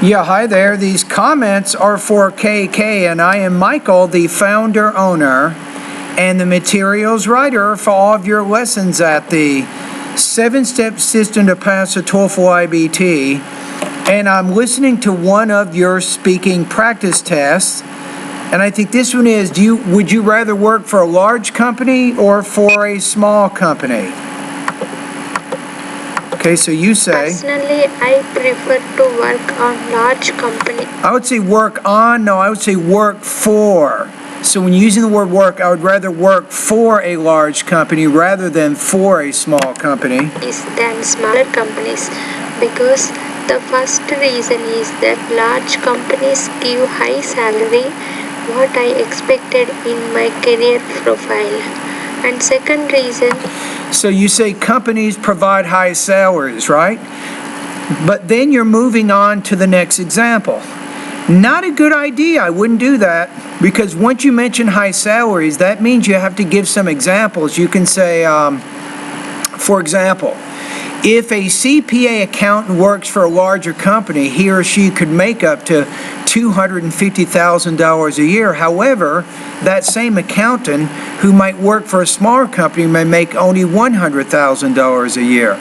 Yeah, hi there. These comments are for KK, and I am Michael, the founder, owner, and the materials writer for all of your lessons at the 7-step system to pass the TOEFL iBT. And I'm listening to one of your speaking practice tests, and I think this one is, would you rather work for a large company or for a small company? Okay, so you say... Personally, I prefer to work on large company. I would say work on, no, I would say work for. So when using the word work, I would rather work for a large company rather than for a small company. Than smaller companies, because the first reason is that large companies give high salary, what I expected in my career profile. And second reason... So you say companies provide high salaries, right? But then you're moving on to the next example. Not a good idea. I wouldn't do that, because once you mention high salaries, that means you have to give some examples. You can say, for example, if a CPA accountant works for a larger company, he or she could make up to $250,000 a year. However, that same accountant who might work for a smaller company may make only $100,000 a year.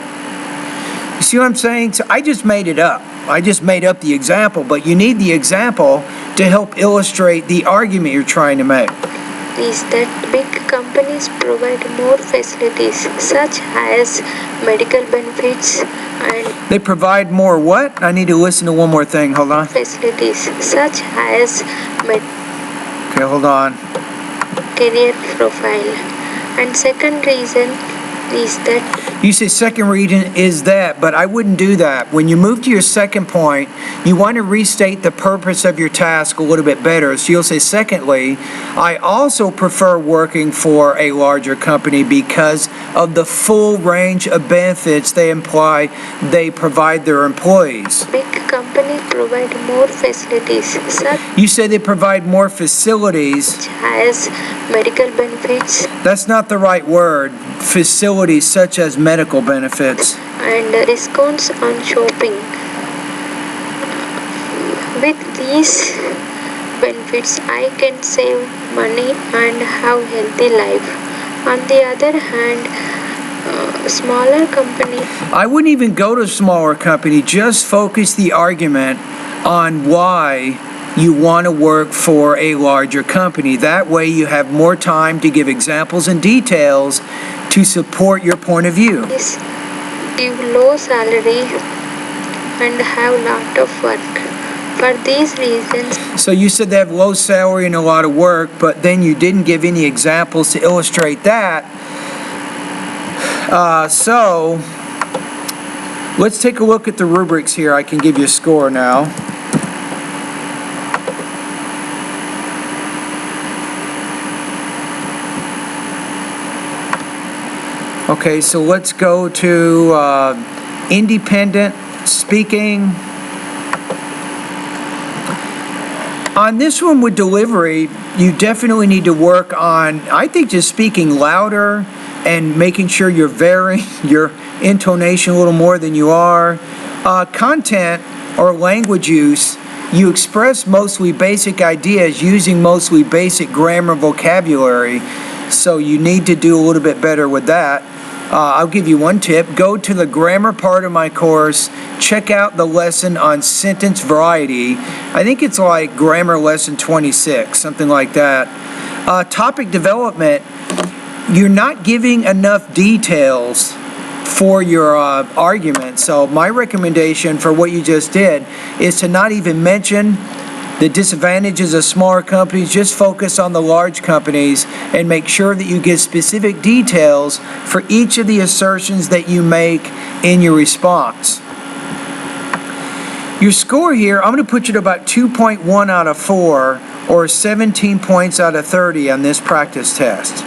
You see what I'm saying? So I just made it up. I just made up the example, but you need the example to help illustrate the argument you're trying to make. Is that big companies provide more facilities such as medical benefits and... They provide more what? I need to listen to one more thing. Hold on. Facilities such as... Okay, hold on. Career profile. And second reason is that... You say second reason is that, but I wouldn't do that. When you move to your second point, you want to restate the purpose of your task a little bit better. So you'll say, secondly, I also prefer working for a larger company because of the full range of benefits they provide their employees. Big companies provide more facilities. You say they provide more facilities. As medical benefits. That's not the right word. Facilities such as medical benefits. And discounts on shopping. With these benefits, I can save money and have healthy life. On the other hand, smaller company... I wouldn't even go to a smaller company. Just focus the argument on why you want to work for a larger company. That way you have more time to give examples and details to support your point of view. Give low salary and have lot of work. For these reasons... So you said they have low salary and a lot of work, but then you didn't give any examples to illustrate that. So let's take a look at the rubrics here. I can give you a score now. Okay, so let's go to independent speaking. On this one with delivery, you definitely need to work on, I think, just speaking louder and making sure you're varying your intonation a little more than you are. Content or language use, you express mostly basic ideas using mostly basic grammar vocabulary, so you need to do a little bit better with that. I'll give you one tip. Go to the grammar part of my course. Check out the lesson on sentence variety. I think it's like grammar lesson 26, something like that. Topic development. You're not giving enough details for your argument. So my recommendation for what you just did is to not even mention the disadvantages of smaller companies. Just focus on the large companies and make sure that you give specific details for each of the assertions that you make in your response. Your score here, I'm going to put you at about 2.1 out of 4 or 17 points out of 30 on this practice test.